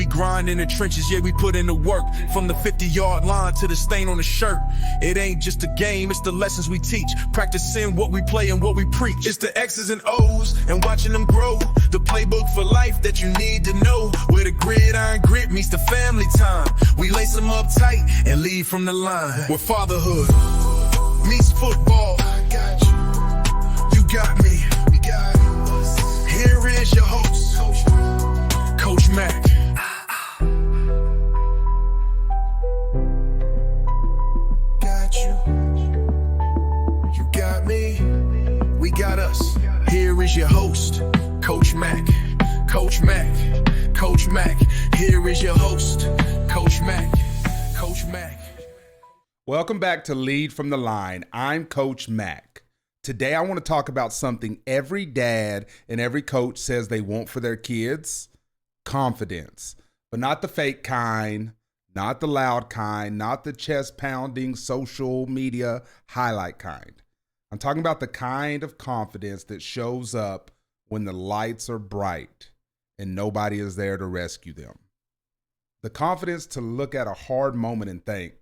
We grind in the trenches, yeah, we put in the work. From the 50-yard line to the stain on the shirt. It ain't just a game, it's the lessons we teach. Practicing what we play and what we preach. It's the X's and O's and watching them grow. The playbook for life that you need to know. Where the gridiron grit meets the family time. We lace them up tight and lead from the line. Where fatherhood meets football. I got you. You got me. We got it. Here is your host, Coach Mac. Got you. You got me. We got us. Here is your host, Coach Mac. Coach Mac. Coach Mac. Here is your host, Coach Mac. Coach Mac. Welcome back to Lead from the Line. I'm Coach Mac. Today I want to talk about something every dad and every coach says they want for their kids: confidence. But not the fake kind, not the loud kind, not the chest-pounding social media highlight kind. I'm talking about the kind of confidence that shows up when the lights are bright and nobody is there to rescue them. The confidence to look at a hard moment and think,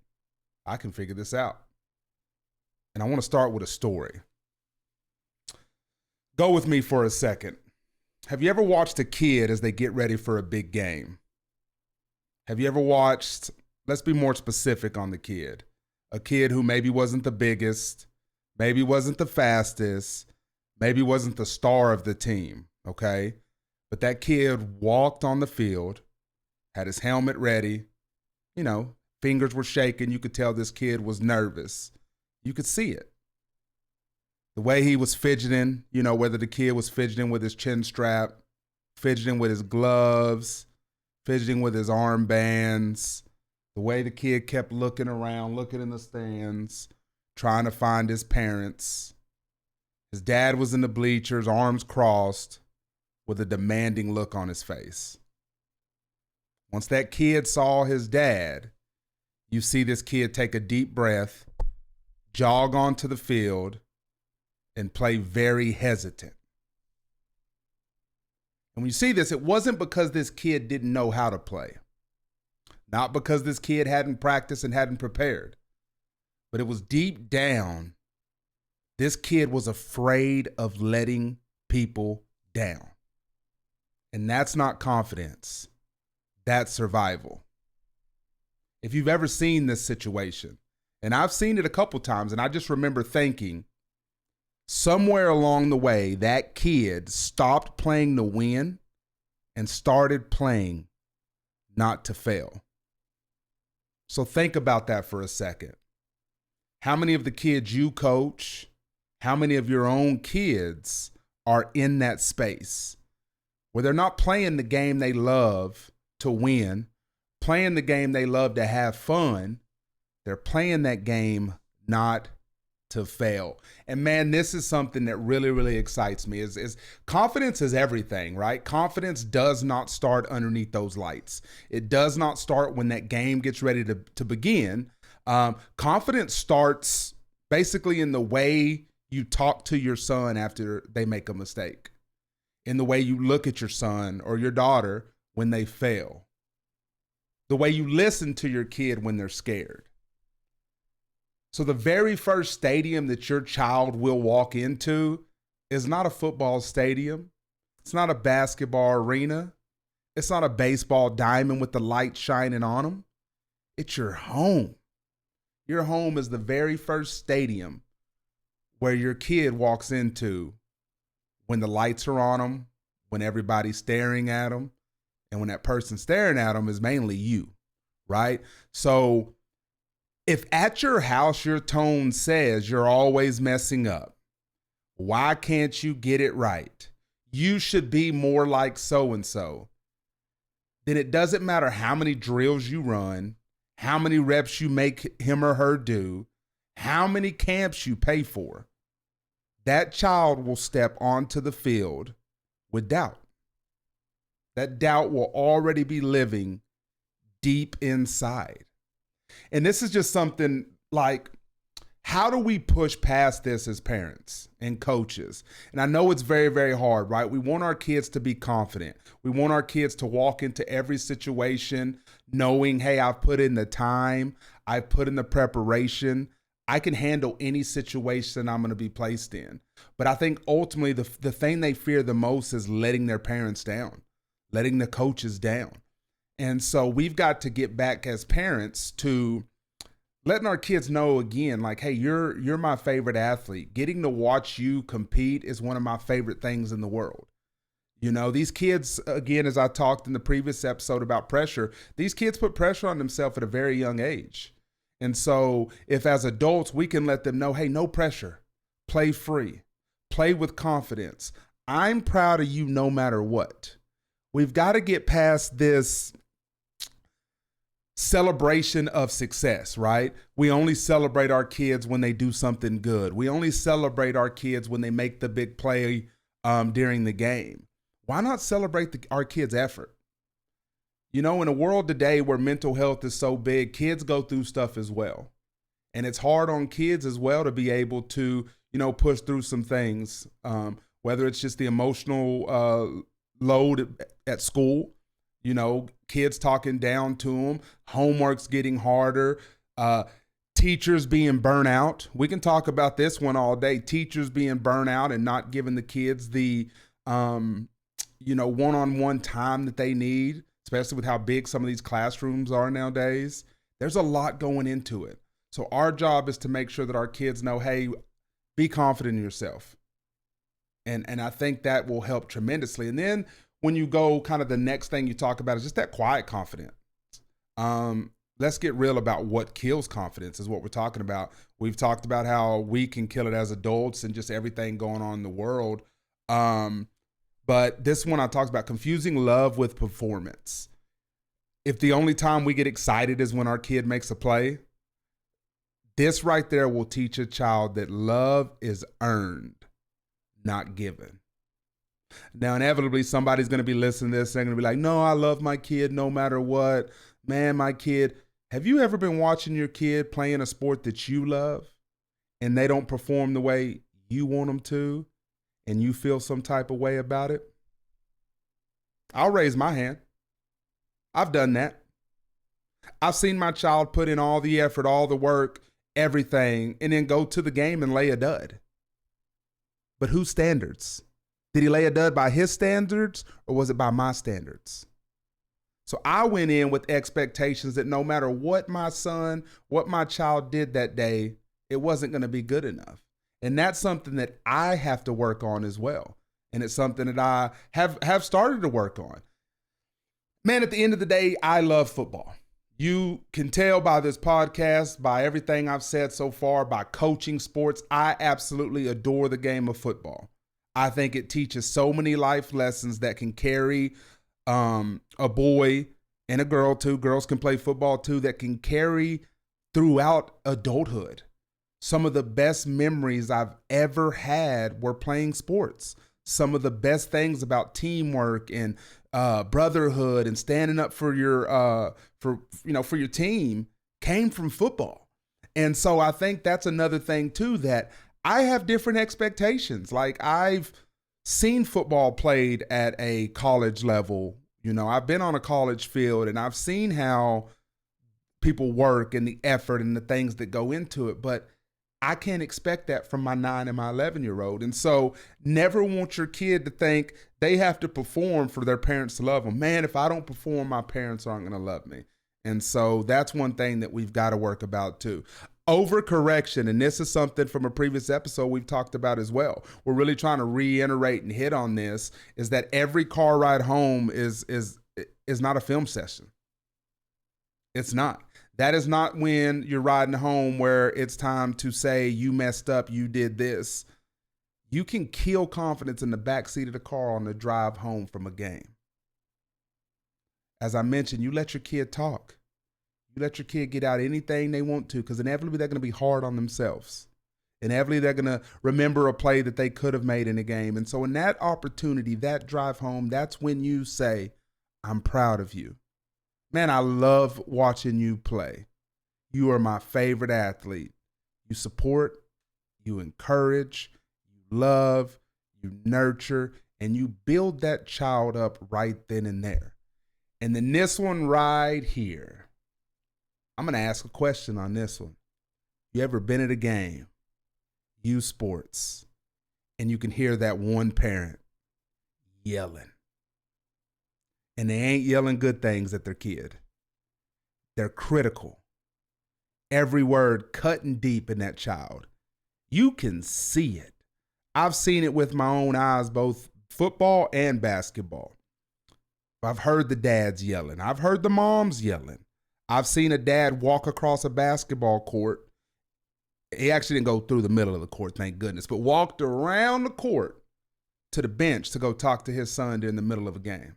I can figure this out. And I want to start with a story. Go with me for a second. Have you ever watched a kid as they get ready for a big game? Have you ever watched, let's be more specific on the kid, a kid who maybe wasn't the biggest, maybe wasn't the fastest, maybe wasn't the star of the team, okay? But that kid walked on the field, had his helmet ready, fingers were shaking. You could tell this kid was nervous. You could see it. The way he was fidgeting, whether the kid was fidgeting with his chin strap, fidgeting with his gloves, fidgeting with his armbands, the way the kid kept looking around, looking in the stands, trying to find his parents. His dad was in the bleachers, arms crossed, with a demanding look on his face. Once that kid saw his dad, you see this kid take a deep breath, jog onto the field, and play very hesitant. And when you see this, it wasn't because this kid didn't know how to play. Not because this kid hadn't practiced and hadn't prepared. But it was deep down, this kid was afraid of letting people down. And that's not confidence. That's survival. If you've ever seen this situation, and I've seen it a couple times, and I just remember thinking, somewhere along the way, that kid stopped playing to win and started playing not to fail. So think about that for a second. How many of the kids you coach, how many of your own kids are in that space where they're not playing the game they love to win, playing the game they love to have fun? They're playing that game not to fail. And man, this is something that really, really excites me is confidence is everything, right? Confidence does not start underneath those lights. It does not start when that game gets ready to begin. Confidence starts basically in the way you talk to your son after they make a mistake, in the way you look at your son or your daughter when they fail, the way you listen to your kid when they're scared. So the very first stadium that your child will walk into is not a football stadium. It's not a basketball arena. It's not a baseball diamond with the light shining on them. It's your home. Your home is the very first stadium where your kid walks into when the lights are on them, when everybody's staring at them, and when that person staring at them is mainly you, right? So if at your house your tone says you're always messing up, why can't you get it right? You should be more like so-and-so. Then it doesn't matter how many drills you run, how many reps you make him or her do, how many camps you pay for. That child will step onto the field with doubt. That doubt will already be living deep inside. And this is just something like, how do we push past this as parents and coaches? And I know it's very, very hard, right? We want our kids to be confident. We want our kids to walk into every situation knowing, hey, I've put in the time, I've put in the preparation, I can handle any situation I'm going to be placed in. But I think ultimately the thing they fear the most is letting their parents down, letting the coaches down. And so we've got to get back as parents to letting our kids know again, like, hey, you're my favorite athlete. Getting to watch you compete is one of my favorite things in the world. You know, these kids, again, as I talked in the previous episode about pressure, these kids put pressure on themselves at a very young age. And so if as adults, we can let them know, hey, no pressure, play free, play with confidence. I'm proud of you no matter what. We've got to get past this celebration of success, right? We only celebrate our kids when they do something good. We only celebrate our kids when they make the big play during the game. Why not celebrate our kids' effort? You know, in a world today where mental health is so big, kids go through stuff as well. And it's hard on kids as well to be able to, you know, push through some things, whether it's just the emotional load at school, you know, kids talking down to them, homework's getting harder, teachers being burnt out. We can talk about this one all day. Teachers being burnt out and not giving the kids the, you know, one-on-one time that they need, especially with how big some of these classrooms are nowadays. There's a lot going into it. So our job is to make sure that our kids know, hey, be confident in yourself. And I think that will help tremendously. And then when you go kind of the next thing you talk about is just that quiet confidence. Let's get real about what kills confidence is what we're talking about. We've talked about how we can kill it as adults and just everything going on in the world. But this one I talked about confusing love with performance. If the only time we get excited is when our kid makes a play, this right there will teach a child that love is earned, not given. Now, inevitably, somebody's going to be listening to this. They're going to be like, no, I love my kid no matter what. Man, my kid. Have you ever been watching your kid playing a sport that you love and they don't perform the way you want them to and you feel some type of way about it? I'll raise my hand. I've done that. I've seen my child put in all the effort, all the work, everything, and then go to the game and lay a dud. But whose standards? Did he lay a dud by his standards or was it by my standards? So I went in with expectations that no matter what my son, what my child did that day, it wasn't going to be good enough. And that's something that I have to work on as well. And it's something that I have started to work on. Man, at the end of the day, I love football. You can tell by this podcast, by everything I've said so far, by coaching sports, I absolutely adore the game of football. I think it teaches so many life lessons that can carry a boy and a girl too. Girls can play football too, that can carry throughout adulthood. Some of the best memories I've ever had were playing sports. Some of the best things about teamwork and brotherhood and standing up for your for your team came from football. And so I think that's another thing too, that I have different expectations. Like I've seen football played at a college level. You know, I've been on a college field and I've seen how people work and the effort and the things that go into it. But I can't expect that from my 9 and my 11-year-old. And so never want your kid to think they have to perform for their parents to love them. Man, if I don't perform, my parents aren't going to love me. And so that's one thing that we've got to work about too. Overcorrection, and this is something from a previous episode we've talked about as well. We're really trying to reiterate and hit on this, is that every car ride home is not a film session. It's not. That is not when you're riding home where it's time to say you messed up, you did this. You can kill confidence in the backseat of the car on the drive home from a game. As I mentioned, you let your kid talk. You let your kid get out anything they want to, because inevitably they're going to be hard on themselves. Inevitably they're going to remember a play that they could have made in a game. And so in that opportunity, that drive home, that's when you say, I'm proud of you. Man, I love watching you play. You are my favorite athlete. You support, you encourage, you love, you nurture, and you build that child up right then and there. And then this one right here, I'm going to ask a question on this one. You ever been at a game, youth sports, and you can hear that one parent yelling? And they ain't yelling good things at their kid. They're critical. Every word cutting deep in that child. You can see it. I've seen it with my own eyes, both football and basketball. I've heard the dads yelling. I've heard the moms yelling. I've seen a dad walk across a basketball court. He actually didn't go through the middle of the court, thank goodness, but walked around the court to the bench to go talk to his son during the middle of a game.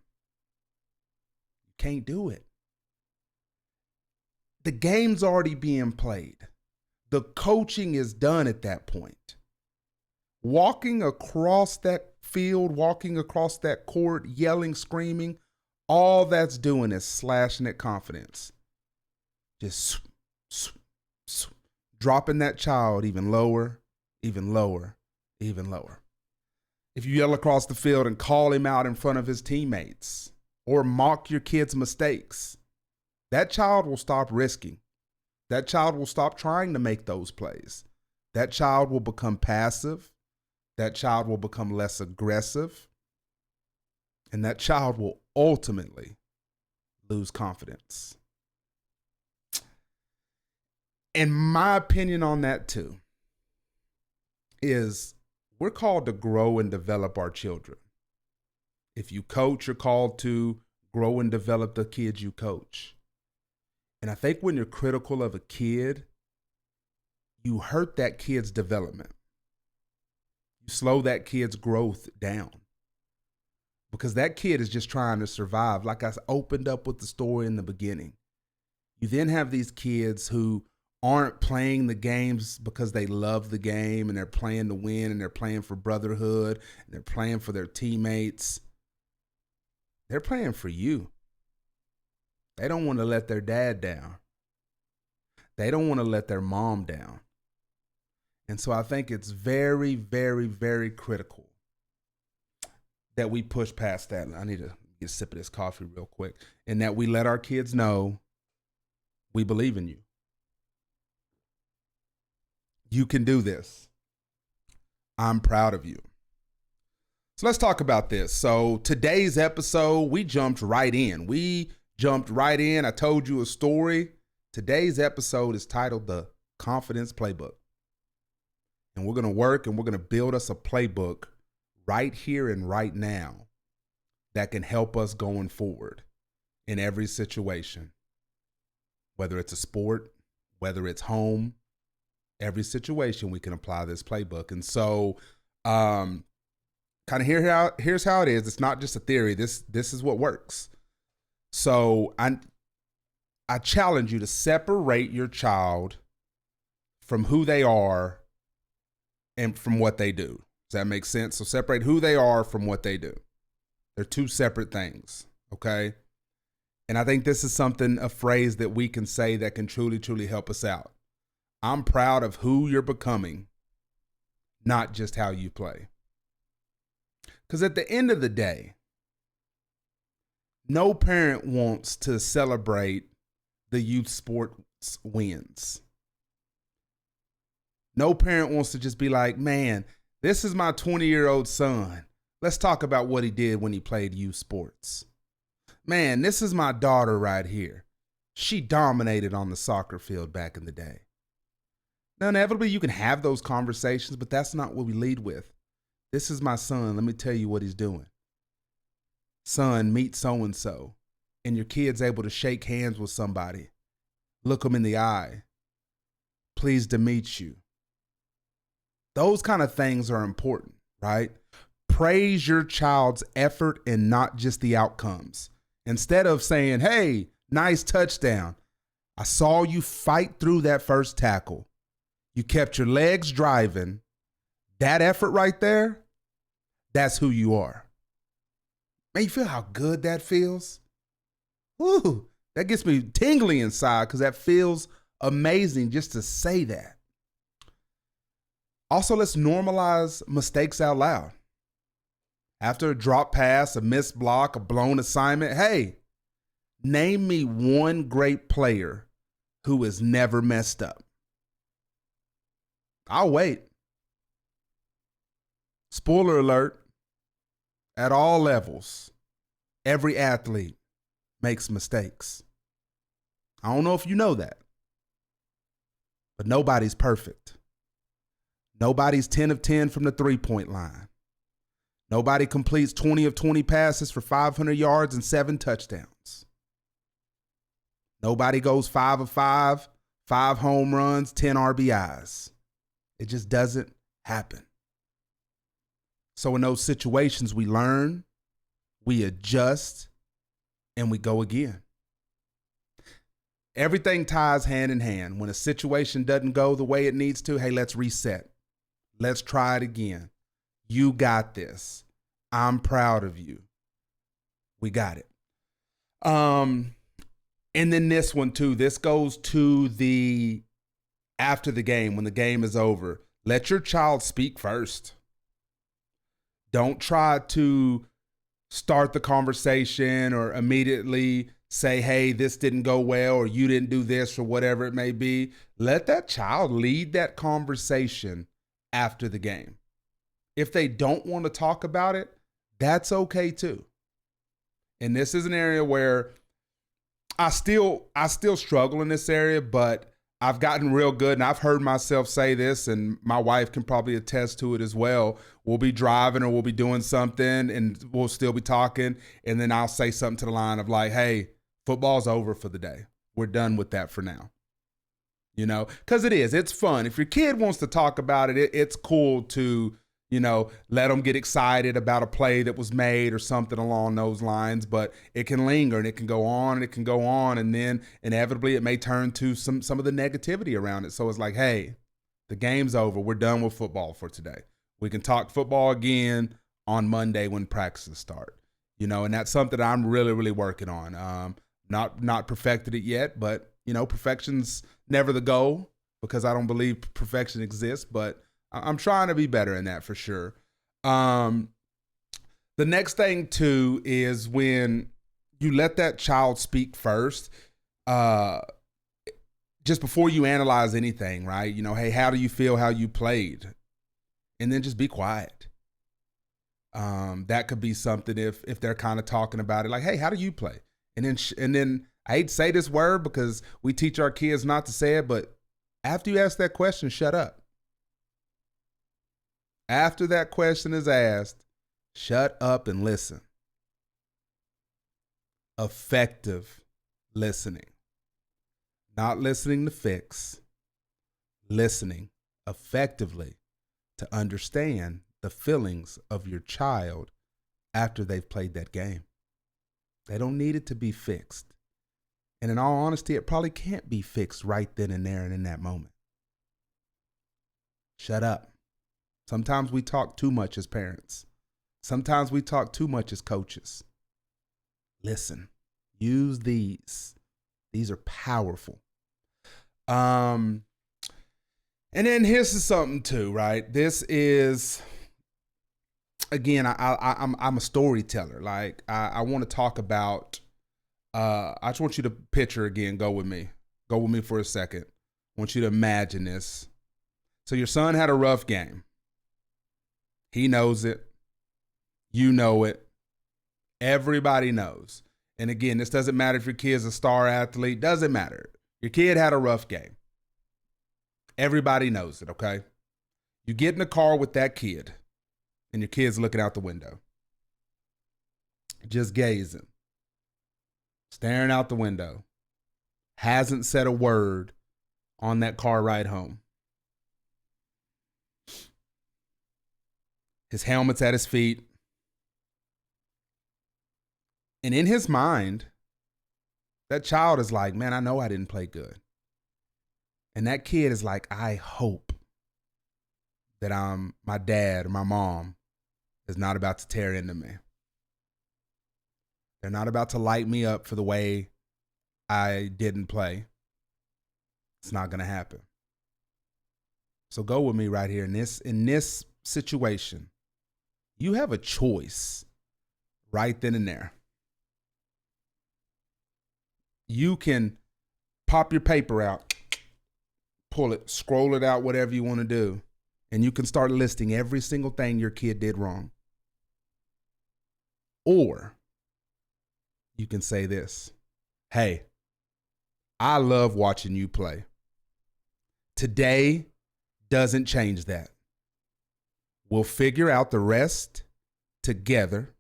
You can't do it. The game's already being played. The coaching is done at that point. Walking across that field, walking across that court, yelling, screaming, all that's doing is slashing at confidence. Just dropping that child even lower, even lower, even lower. If you yell across the field and call him out in front of his teammates or mock your kid's mistakes, that child will stop risking. That child will stop trying to make those plays. That child will become passive. That child will become less aggressive. And that child will ultimately lose confidence. And my opinion on that too is we're called to grow and develop our children. If you coach, you're called to grow and develop the kids you coach. And I think when you're critical of a kid, you hurt that kid's development. You slow that kid's growth down because that kid is just trying to survive. Like I opened up with the story in the beginning. You then have these kids who aren't playing the games because they love the game and they're playing to win and they're playing for brotherhood and they're playing for their teammates. They're playing for you. They don't want to let their dad down. They don't want to let their mom down. And so I think it's very, very, very critical that we push past that. I need to get a sip of this coffee real quick. And that we let our kids know we believe in you. You can do this. I'm proud of you. So let's talk about this. So today's episode, we jumped right in. I told you a story. Today's episode is titled The Confidence Playbook. And we're going to work and we're going to build us a playbook right here and right now that can help us going forward in every situation. Whether it's a sport, whether it's home, every situation we can apply this playbook. And so kind of here's how it is. It's not just a theory. This is what works. So I challenge you to separate your child from who they are and from what they do. Does that make sense? So separate who they are from what they do. They're two separate things, okay? And I think this is a phrase that we can say that can truly, truly help us out. I'm proud of who you're becoming, not just how you play. Because at the end of the day, no parent wants to celebrate the youth sports wins. No parent wants to just be like, man, this is my 20-year-old son. Let's talk about what he did when he played youth sports. Man, this is my daughter right here. She dominated on the soccer field back in the day. Now, inevitably, you can have those conversations, but that's not what we lead with. This is my son. Let me tell you what he's doing. Son, meet so-and-so. And your kid's able to shake hands with somebody. Look them in the eye. Pleased to meet you. Those kind of things are important, right? Praise your child's effort and not just the outcomes. Instead of saying, hey, nice touchdown. I saw you fight through that first tackle. You kept your legs driving. That effort right there, that's who you are. Man, you feel how good that feels? Woo, that gets me tingly inside because that feels amazing just to say that. Also, let's normalize mistakes out loud. After a drop pass, a missed block, a blown assignment, hey, name me one great player who has never messed up. I'll wait. Spoiler alert, at all levels, every athlete makes mistakes. I don't know if you know that, but nobody's perfect. Nobody's 10 of 10 from the three-point line. Nobody completes 20 of 20 passes for 500 yards and 7 touchdowns. Nobody goes 5 of 5, 5 home runs, 10 RBIs. It just doesn't happen. So in those situations, we learn, we adjust, and we go again. Everything ties hand in hand. When a situation doesn't go the way it needs to, hey, let's reset. Let's try it again. You got this. I'm proud of you. We got it. And then this one too. This goes to the after the game, when the game is over. Let your child speak first. Don't try to start the conversation or immediately say, hey, this didn't go well, or you didn't do this, or whatever it may be. Let that child lead that conversation after the game. If they don't want to talk about it, that's okay too. And this is an area where I still struggle in this area, but I've gotten real good, and I've heard myself say this, and my wife can probably attest to it as well. We'll be driving or we'll be doing something and we'll still be talking, and then I'll say something to the line of like, hey, football's over for the day. We're done with that for now. You know, because it's fun. If your kid wants to talk about it, it's cool to, you know, let them get excited about a play that was made or something along those lines, but it can linger and it can go on and it can go on. And then inevitably it may turn to some of the negativity around it. So it's like, hey, the game's over. We're done with football for today. We can talk football again on Monday when practices start, you know, and that's something that I'm really, really working on. Not perfected it yet, but you know, perfection's never the goal because I don't believe perfection exists, but I'm trying to be better in that for sure. The next thing too is when you let that child speak first, just before you analyze anything, right? You know, hey, how do you feel how you played? And then just be quiet. That could be something if they're kind of talking about it, like, hey, how do you play? And then I hate to say this word because we teach our kids not to say it, but after you ask that question, shut up. After that question is asked, shut up and listen. Effective listening. Not listening to fix, listening effectively to understand the feelings of your child after they've played that game. They don't need it to be fixed. And in all honesty, it probably can't be fixed right then and there and in that moment. Shut up. Sometimes we talk too much as parents. Sometimes we talk too much as coaches. Listen, use these. These are powerful. And then here's something too, right? This is, again, I'm a storyteller. Like I want to talk about, I just want you to picture again, go with me for a second. I want you to imagine this. So your son had a rough game. He knows it. You know it. Everybody knows. And again, this doesn't matter if your kid's a star athlete. Doesn't matter. Your kid had a rough game. Everybody knows it, okay? You get in the car with that kid, and your kid's looking out the window. Just gazing. Staring out the window. Hasn't said a word on that car ride home. His helmet's at his feet. And in his mind, that child is like, man, I know I didn't play good. And that kid is like, I hope that my dad or my mom is not about to tear into me. They're not about to light me up for the way I didn't play. It's not going to happen. So go with me right here. In this situation, you have a choice right then and there. You can pop your paper out, pull it, scroll it out, whatever you want to do, and you can start listing every single thing your kid did wrong. Or you can say this: hey, I love watching you play. Today doesn't change that. We'll figure out the rest together,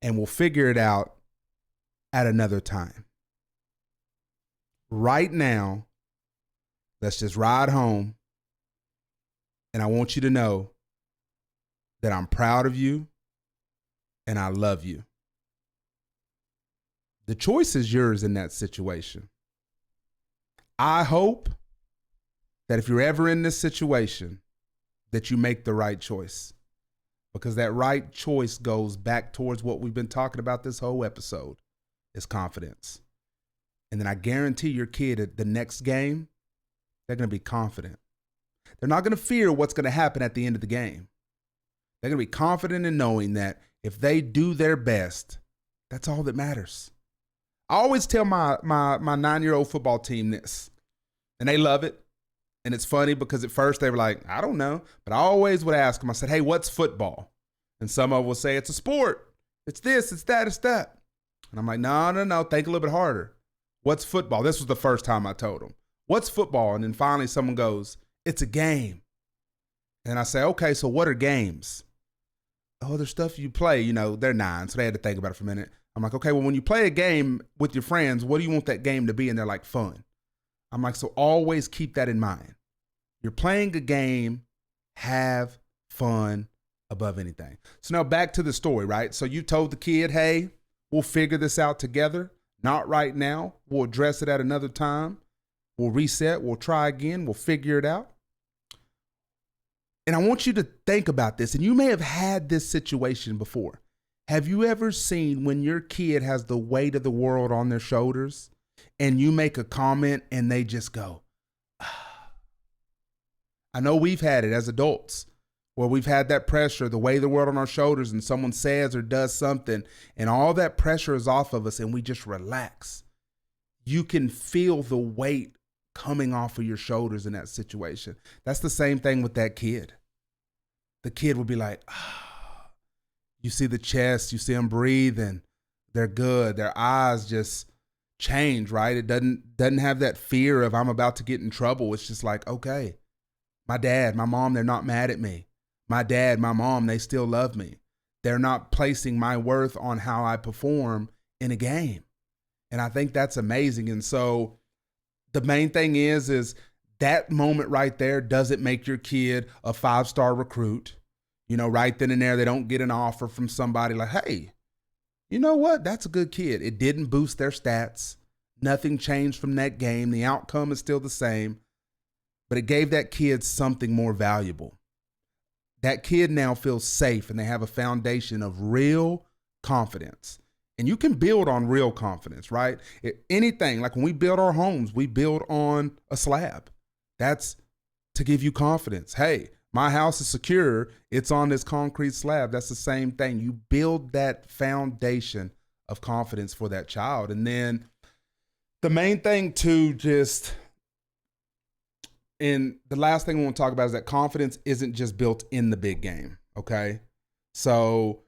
and we'll figure it out at another time. Right now, let's just ride home, and I want you to know that I'm proud of you and I love you. The choice is yours in that situation. I hope that if you're ever in this situation, that you make the right choice, because that right choice goes back towards what we've been talking about this whole episode, is confidence. And then I guarantee your kid at the next game, they're going to be confident. They're not going to fear what's going to happen at the end of the game. They're going to be confident in knowing that if they do their best, that's all that matters. I always tell my 9-year-old football team this, and they love it. And it's funny because at first they were like, I don't know. But I always would ask them, I said, hey, what's football? And some of them will say, it's a sport. It's this, it's that, it's that. And I'm like, no, think a little bit harder. What's football? This was the first time I told them. What's football? And then finally someone goes, it's a game. And I say, okay, so what are games? Oh, there's stuff you play. They're 9, so they had to think about it for a minute. I'm like, okay, well, when you play a game with your friends, what do you want that game to be? And they're like, fun. I'm like, so always keep that in mind. You're playing a game, have fun above anything. So now back to the story, right? So you told the kid, hey, we'll figure this out together. Not right now. We'll address it at another time. We'll reset. We'll try again. We'll figure it out. And I want you to think about this. And you may have had this situation before. Have you ever seen when your kid has the weight of the world on their shoulders and you make a comment and they just go, ah. I know we've had it as adults where we've had that pressure, the weight of the world on our shoulders, and someone says or does something and all that pressure is off of us and we just relax. You can feel the weight coming off of your shoulders in that situation. That's the same thing with that kid. The kid will be like, ah. You see the chest, you see them breathing. They're good. Their eyes just change, right? It doesn't have that fear of I'm about to get in trouble. It's just like, okay, my dad, my mom, they're not mad at me. My dad, my mom, they still love me. They're not placing my worth on how I perform in a game. And I think that's amazing. And so the main thing is that moment right there doesn't make your kid a 5-star recruit. Right then and there, they don't get an offer from somebody like, hey, you know what? That's a good kid. It didn't boost their stats. Nothing changed from that game. The outcome is still the same, but it gave that kid something more valuable. That kid now feels safe and they have a foundation of real confidence. And you can build on real confidence, right? Anything, like when we build our homes, we build on a slab. That's to give you confidence. Hey, my house is secure. It's on this concrete slab. That's the same thing. You build that foundation of confidence for that child. And then the main thing and the last thing we want to talk about is that confidence isn't just built in the big game, okay? So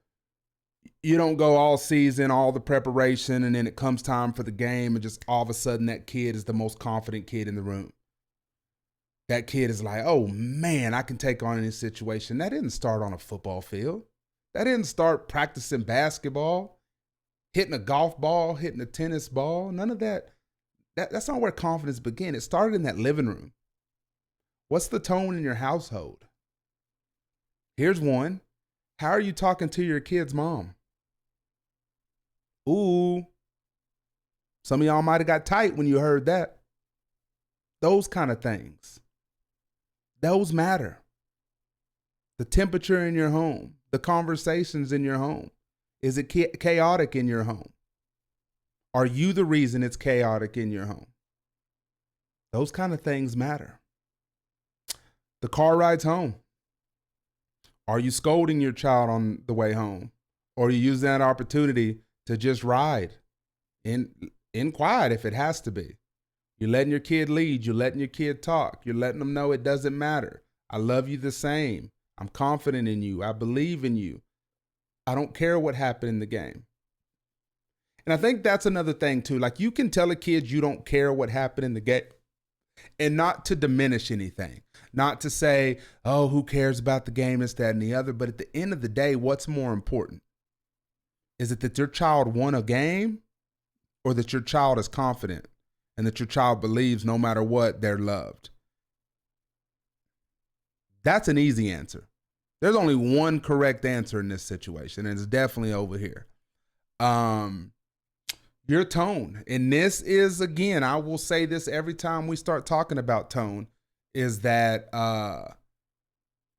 you don't go all season, all the preparation, and then it comes time for the game and just all of a sudden that kid is the most confident kid in the room. That kid is like, oh man, I can take on any situation. That didn't start on a football field. That didn't start practicing basketball, hitting a golf ball, hitting a tennis ball. None of that. That's not where confidence began. It started in that living room. What's the tone in your household? Here's one. How are you talking to your kid's mom? Ooh. Some of y'all might have got tight when you heard that. Those kind of things. Those matter. The temperature in your home, the conversations in your home. Is it chaotic in your home? Are you the reason it's chaotic in your home? Those kind of things matter. The car rides home. Are you scolding your child on the way home? Or are you using that opportunity to just ride in quiet if it has to be? You're letting your kid lead. You're letting your kid talk. You're letting them know it doesn't matter. I love you the same. I'm confident in you. I believe in you. I don't care what happened in the game. And I think that's another thing too. Like, you can tell a kid you don't care what happened in the game, and not to diminish anything, not to say, oh, who cares about the game, this, that, and the other. But at the end of the day, what's more important? Is it that your child won a game, or that your child is confident and that your child believes no matter what, they're loved? That's an easy answer. There's only one correct answer in this situation, and it's definitely over here. Your tone. And this is, again, I will say this every time we start talking about tone, is that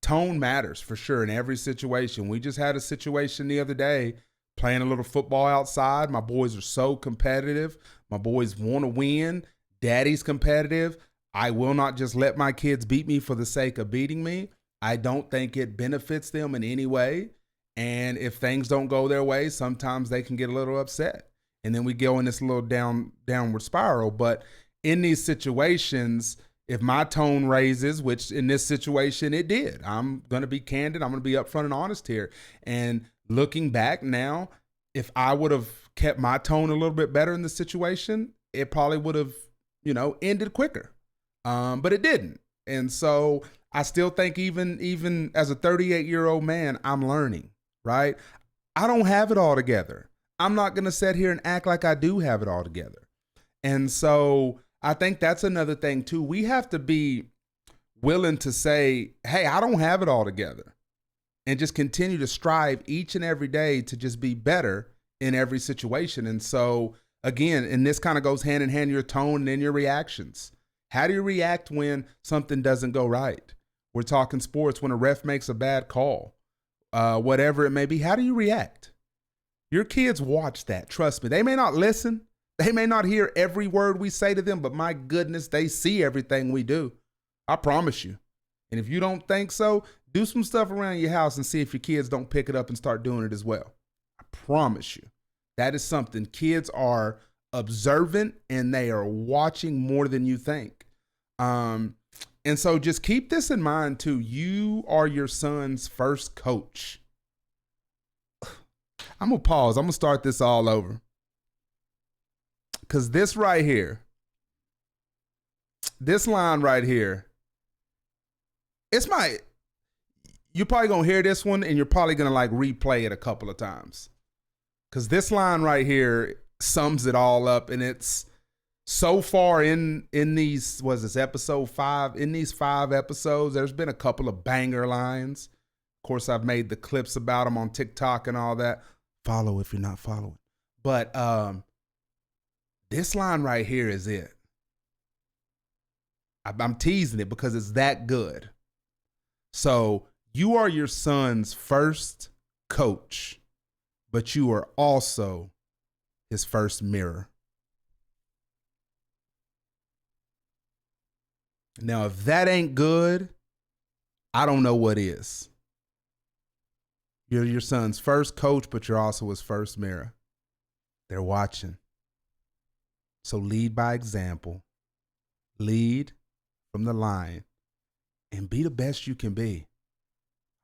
tone matters for sure in every situation. We just had a situation the other day playing a little football outside. My boys are so competitive. My boys want to win. Daddy's competitive. I will not just let my kids beat me for the sake of beating me. I don't think it benefits them in any way. And if things don't go their way, sometimes they can get a little upset. And then we go in this little downward spiral. But in these situations, if my tone raises, which in this situation it did, I'm going to be candid. I'm going to be upfront and honest here. And looking back now, if I would have kept my tone a little bit better in the situation, it probably would have, ended quicker. But it didn't. And so I still think even as a 38-year-old man, I'm learning, right? I don't have it all together. I'm not going to sit here and act like I do have it all together. And so I think that's another thing too. We have to be willing to say, hey, I don't have it all together, and just continue to strive each and every day to just be better in every situation. And so again, and this kind of goes hand in hand, your tone and then your reactions. How do you react when something doesn't go right? We're talking sports, when a ref makes a bad call, whatever it may be. How do you react? Your kids watch that. Trust me. They may not listen. They may not hear every word we say to them, but my goodness, they see everything we do. I promise you. And if you don't think so, do some stuff around your house and see if your kids don't pick it up and start doing it as well. I promise you. That is something. Kids are observant and they are watching more than you think. And so just keep this in mind too. You are your son's first coach. I'm going to pause. I'm going to start this all over. Because this right here, this line right here, you're probably going to hear this one and you're probably going to like replay it a couple of times. Because this line right here sums it all up. And it's so far in these, was this episode 5? In these 5 episodes, there's been a couple of banger lines. Of course, I've made the clips about them on TikTok and all that. Follow if you're not following. But this line right here is it. I'm teasing it because it's that good. So you are your son's first coach, but you are also his first mirror. Now, if that ain't good, I don't know what is. You're your son's first coach, but you're also his first mirror. They're watching. So lead by example. Lead from the line and be the best you can be.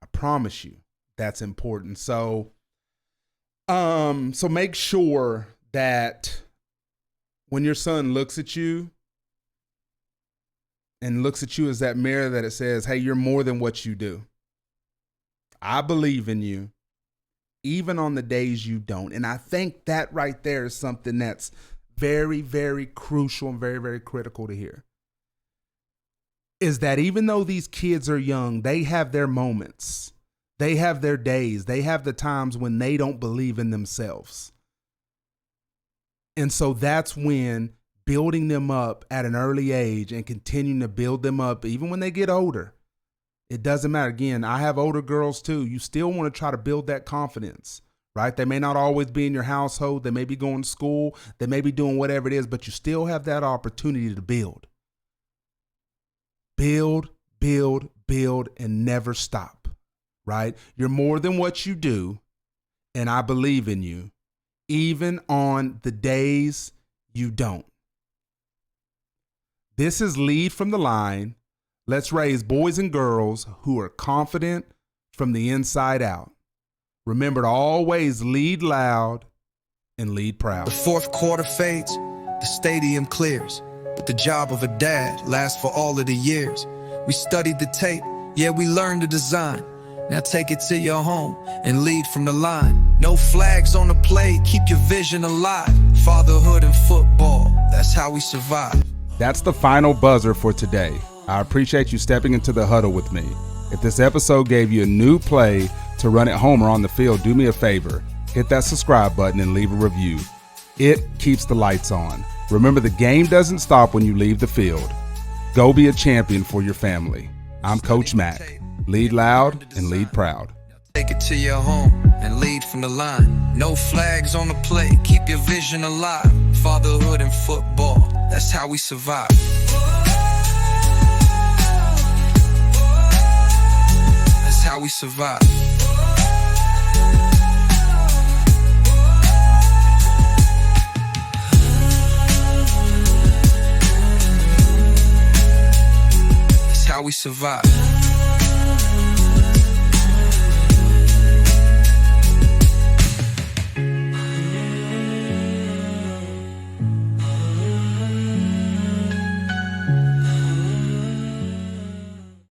I promise you that's important. So make sure that when your son looks at you and looks at you as that mirror, that it says, hey, you're more than what you do. I believe in you, even on the days you don't. And I think that right there is something that's very, very crucial and very, very critical to hear. Is that even though these kids are young, they have their moments. They have their days. They have the times when they don't believe in themselves. And so that's when building them up at an early age and continuing to build them up, even when they get older. It doesn't matter. Again, I have older girls too. You still want to try to build that confidence, right? They may not always be in your household. They may be going to school. They may be doing whatever it is, but you still have that opportunity to build. Build, build, build, and never stop, right? You're more than what you do, and I believe in you, even on the days you don't. This is Lead from the Line. Let's raise boys and girls who are confident from the inside out. Remember to always lead loud and lead proud. The fourth quarter fades, the stadium clears, but the job of a dad lasts for all of the years. We studied the tape, yeah, we learned the design. Now take it to your home and lead from the line. No flags on the play, keep your vision alive. Fatherhood and football, that's how we survive. That's the final buzzer for today. I appreciate you stepping into the huddle with me. If this episode gave you a new play to run at home or on the field, do me a favor. Hit that subscribe button and leave a review. It keeps the lights on. Remember, the game doesn't stop when you leave the field. Go be a champion for your family. I'm Coach Mac. Lead loud and lead proud. Take it to your home and lead from the line. No flags on the play, keep your vision alive. Fatherhood and football, that's how we survive. That's how we survive. That's how we survive.